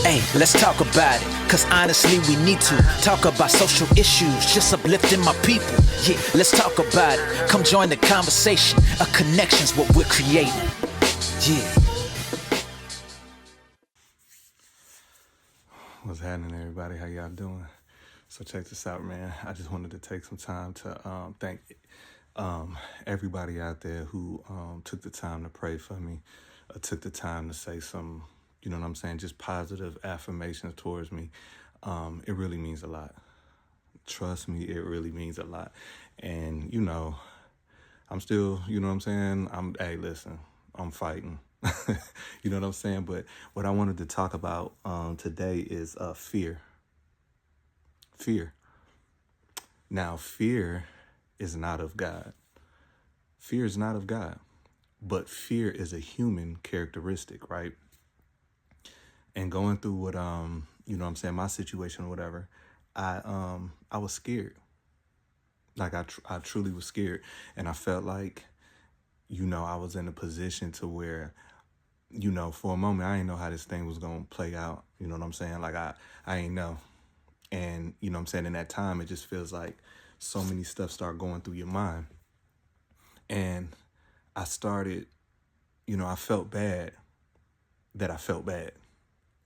Hey, let's talk about it, cause honestly we need to talk about social issues, just uplifting my people. Yeah, let's talk about it. Come join the conversation. A connection's what we're creating. Yeah. What's happening, everybody? How y'all doing? So check this out, man. I just wanted to take some time to thank everybody out there who took the time to pray for me, took the time to say some, you know what I'm saying, just positive affirmations towards me. It really means a lot. Trust me, it really means a lot. And, you know, I'm still, you know what I'm saying? Hey, listen, I'm fighting. You know what I'm saying? But what I wanted to talk about today is fear. Fear. Now, fear is not of God. Fear is not of God. But fear is a human characteristic, right? And going through what you know what I'm saying, my situation or whatever, I was scared. Like I truly was scared, and I felt like, you know, I was in a position to where, you know, for a moment I didn't know how this thing was gonna play out. You know what I'm saying? Like I ain't know. And you know what I'm saying, in that time it just feels like so many stuff start going through your mind. And I started, you know, I felt bad that I felt bad.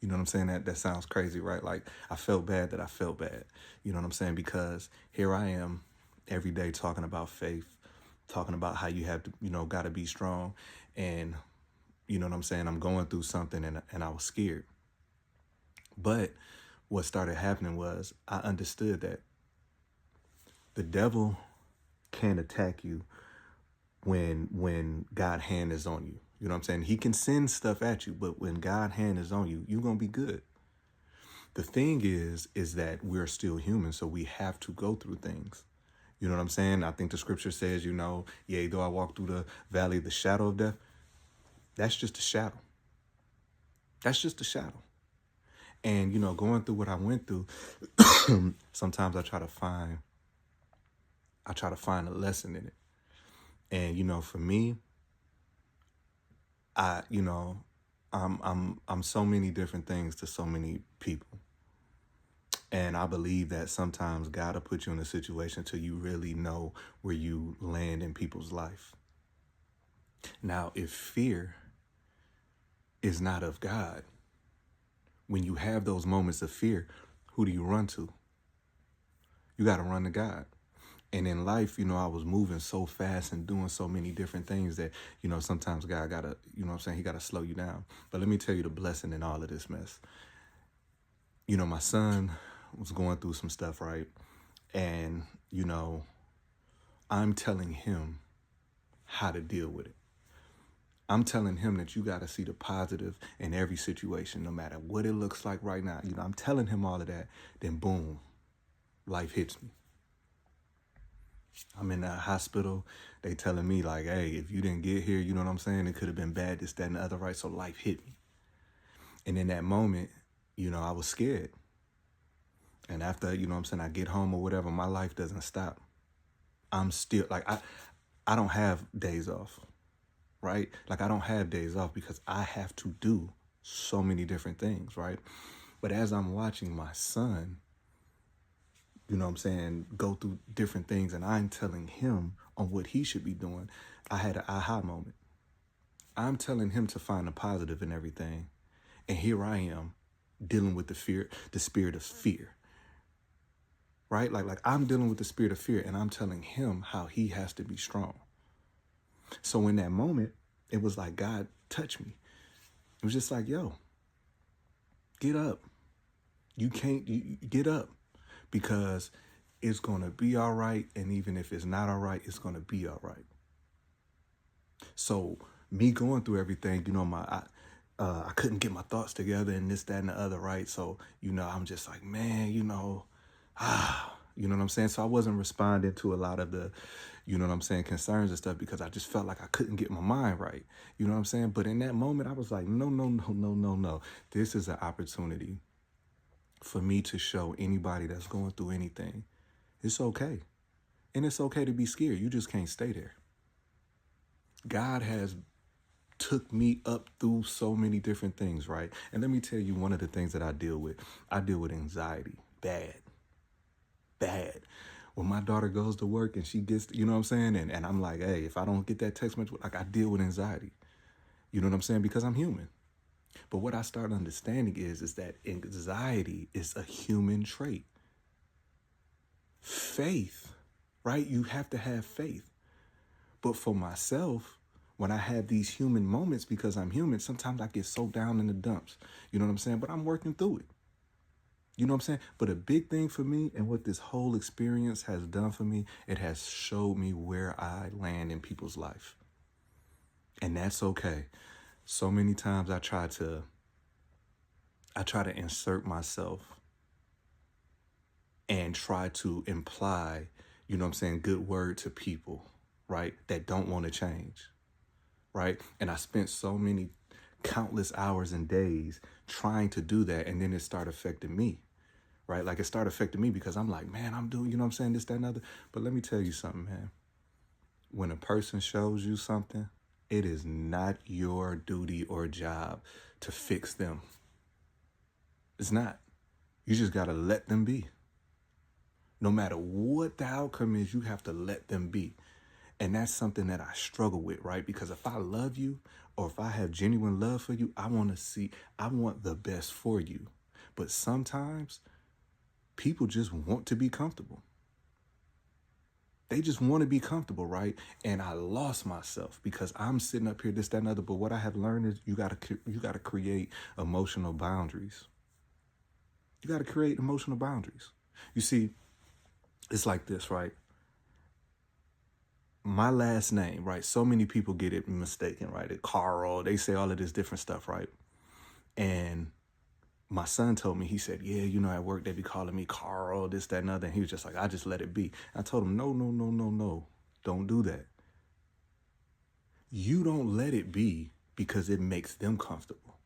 You know what I'm saying? That sounds crazy, right? Like I felt bad that I felt bad. You know what I'm saying? Because here I am every day talking about faith, talking about how you have to, you know, got to be strong. And you know what I'm saying? I'm going through something and I was scared. But what started happening was I understood that the devil can't attack you when God's hand is on you. You know what I'm saying? He can send stuff at you, but when God's hand is on you, you're going to be good. The thing is that we're still human, so we have to go through things. You know what I'm saying? I think the scripture says, you know, yea, though I walk through the valley of the shadow of death, that's just a shadow. That's just a shadow. And, you know, going through what I went through, sometimes I try to find a lesson in it. And, you know, for me, I'm so many different things to so many people. And I believe that sometimes God will put you in a situation till you really know where you land in people's life. Now, if fear is not of God, when you have those moments of fear, who do you run to? You got to run to God. And in life, you know, I was moving so fast and doing so many different things that, you know, sometimes God got to, you know what I'm saying, he got to slow you down. But let me tell you the blessing in all of this mess. You know, my son was going through some stuff, right? And, you know, I'm telling him how to deal with it. I'm telling him that you got to see the positive in every situation, no matter what it looks like right now. You know, I'm telling him all of that. Then boom, life hits me. I'm in the hospital. They telling me like, hey, if you didn't get here, you know what I'm saying? It could have been bad, this, that, and the other, right? So life hit me. And in that moment, you know, I was scared. And after, you know what I'm saying, I get home or whatever, my life doesn't stop. I'm still, like, I don't have days off, right? Like, I don't have days off because I have to do so many different things, right? But as I'm watching my son, you know what I'm saying, go through different things, and I'm telling him on what he should be doing, I had an aha moment. I'm telling him to find the positive in everything. And here I am dealing with the spirit of fear. Right? Like I'm dealing with the spirit of fear, and I'm telling him how he has to be strong. So in that moment, it was like God touched me. It was just like, yo, get up. You get up, because it's going to be all right. And even if it's not all right, it's going to be all right. So me going through everything, you know, I couldn't get my thoughts together and this, that, and the other, right? So, you know, I'm just like, man, you know, you know what I'm saying? So I wasn't responding to a lot of the, you know what I'm saying, concerns and stuff, because I just felt like I couldn't get my mind right. You know what I'm saying? But in that moment, I was like, no. This is an opportunity for me to show anybody that's going through anything, it's okay. And it's okay to be scared. You just can't stay there. God has took me up through so many different things, right? And let me tell you one of the things that I deal with anxiety. Bad. When my daughter goes to work and she gets, you know what I'm saying? And I'm like, hey, if I don't get that text message, like I deal with anxiety. You know what I'm saying? Because I'm human. But what I start understanding is that anxiety is a human trait. Faith, right? You have to have faith. But for myself, when I have these human moments, because I'm human, sometimes I get so down in the dumps. You know what I'm saying? But I'm working through it. You know what I'm saying? But a big thing for me, and what this whole experience has done for me, it has showed me where I land in people's life. And that's okay. So many times I try to insert myself and try to imply, you know what I'm saying, good word to people, right, that don't want to change, right? And I spent so many countless hours and days trying to do that, and then it started affecting me, right? Like it started affecting me because I'm like, man, I'm doing, you know what I'm saying, this, that, and other. But let me tell you something, man. When a person shows you something, it is not your duty or job to fix them. It's not. You just got to let them be. No matter what the outcome is, you have to let them be. And that's something that I struggle with, right? Because if I love you, or if I have genuine love for you, I want the best for you. But sometimes people just want to be comfortable. They just want to be comfortable, right? And I lost myself because I'm sitting up here, this, that, and other. But what I have learned is you gotta create emotional boundaries. You gotta create emotional boundaries. You see, it's like this, right? My last name, right? So many people get it mistaken, right? Carl, they say all of this different stuff, right? And my son told me, he said, yeah, you know, at work, they be calling me Carl, this, that, and other. And he was just like, I just let it be. I told him, no. Don't do that. You don't let it be because it makes them comfortable.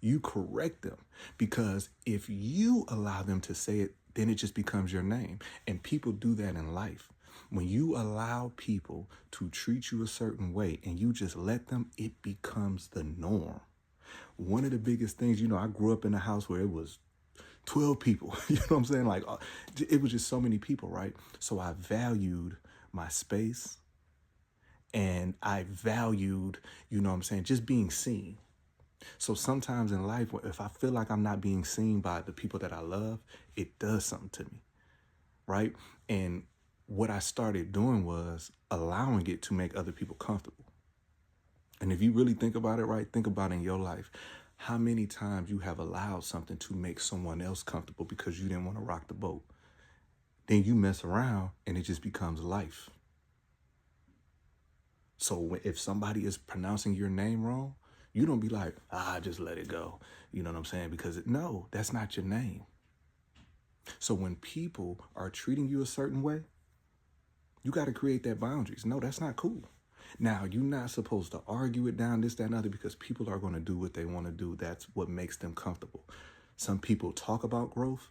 You correct them, because if you allow them to say it, then it just becomes your name. And people do that in life. When you allow people to treat you a certain way and you just let them, it becomes the norm. One of the biggest things, you know, I grew up in a house where it was 12 people, you know what I'm saying? Like it was just so many people, right? So I valued my space, and I valued, you know what I'm saying, just being seen. So sometimes in life, if I feel like I'm not being seen by the people that I love, it does something to me, right? And what I started doing was allowing it to make other people comfortable. And if you really think about it, right, think about in your life, how many times you have allowed something to make someone else comfortable because you didn't want to rock the boat. Then you mess around and it just becomes life. So if somebody is pronouncing your name wrong, you don't be like, just let it go. You know what I'm saying? Because no, that's not your name. So when people are treating you a certain way, you got to create that boundaries. No, that's not cool. Now, you're not supposed to argue it down, this, that, and other, because people are going to do what they want to do. That's what makes them comfortable. Some people talk about growth.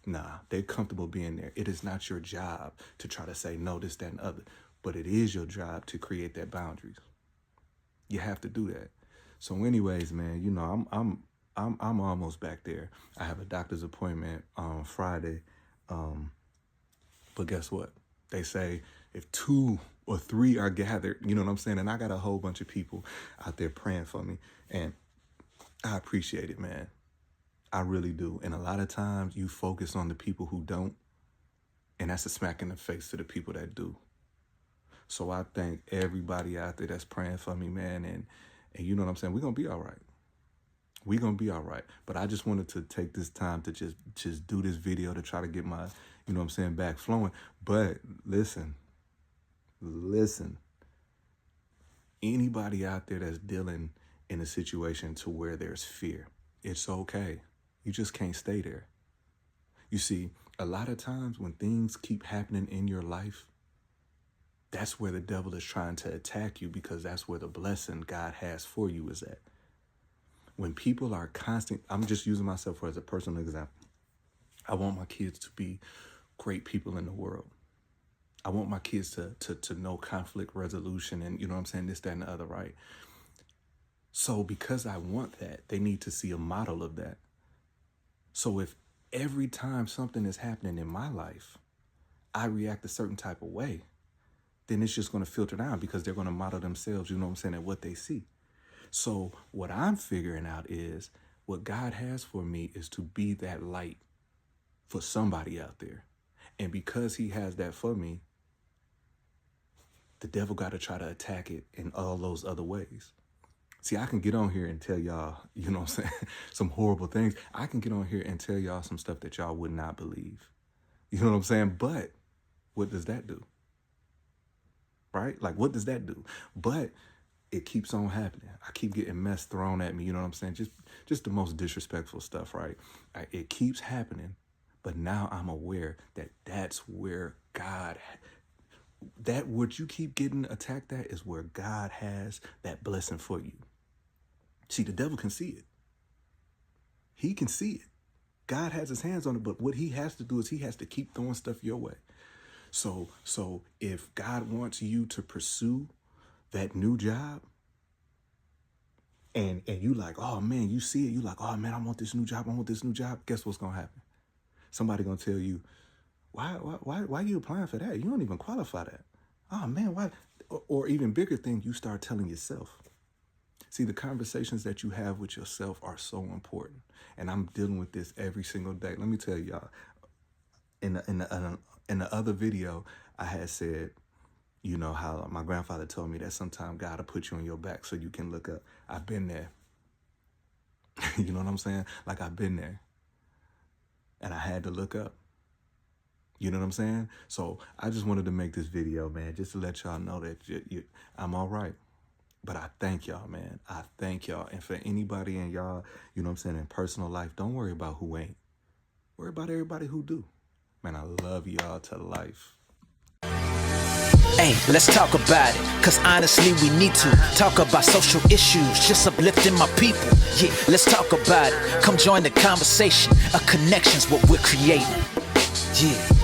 Nah, they're comfortable being there. It is not your job to try to say no, this, that, and other, but it is your job to create that boundaries. You have to do that. So anyways, man, you know, I'm almost back there. I have a doctor's appointment on Friday. But guess what? They say if 2 or 3 are gathered, you know what I'm saying? And I got a whole bunch of people out there praying for me. And I appreciate it, man. I really do. And a lot of times you focus on the people who don't, and that's a smack in the face to the people that do. So I thank everybody out there that's praying for me, man. And you know what I'm saying? We're going to be all right. We're going to be all right. But I just wanted to take this time to just do this video to try to get my, you know what I'm saying, back flowing. But listen, anybody out there that's dealing in a situation to where there's fear, it's okay. You just can't stay there. You see, a lot of times when things keep happening in your life, that's where the devil is trying to attack you, because that's where the blessing God has for you is at. When people are constant, I'm just using myself as a personal example. I want my kids to be great people in the world. I want my kids to know conflict resolution and, you know what I'm saying, this, that, and the other, right? So because I want that, they need to see a model of that. So if every time something is happening in my life, I react a certain type of way, then it's just going to filter down because they're going to model themselves, you know what I'm saying, at what they see. So what I'm figuring out is what God has for me is to be that light for somebody out there. And because he has that for me, the devil got to try to attack it in all those other ways. See, I can get on here and tell y'all, you know what I'm saying, some horrible things. I can get on here and tell y'all some stuff that y'all would not believe. You know what I'm saying? But what does that do? Right? Like, what does that do? But it keeps on happening. I keep getting mess thrown at me. You know what I'm saying? Just the most disrespectful stuff, right? It keeps happening. But now I'm aware that that's where God, that what you keep getting attacked at is where God has that blessing for you. See, the devil can see it. He can see it. God has his hands on it, but what he has to do is he has to keep throwing stuff your way. So if God wants you to pursue that new job and you like, oh man, you see it, you like, oh man, I want this new job, guess what's gonna happen? Somebody gonna tell you, why you applying for that? You don't even qualify that. Oh man, why? Or even bigger thing, you start telling yourself. See, the conversations that you have with yourself are so important. And I'm dealing with this every single day. Let me tell y'all, in the other video, I had said, you know, how my grandfather told me that sometimes God will put you on your back so you can look up. I've been there. You know what I'm saying? Like, I've been there. And I had to look up. You know what I'm saying? So I just wanted to make this video, man, just to let y'all know that I'm all right. But I thank y'all, man. I thank y'all. And for anybody in y'all, you know what I'm saying, in personal life, don't worry about who ain't. Worry about everybody who do. Man, I love y'all to life. Hey, let's talk about it, cause honestly we need to talk about social issues, just uplifting my people. Yeah, let's talk about it. Come join the conversation. A connection's what we're creating. Yeah.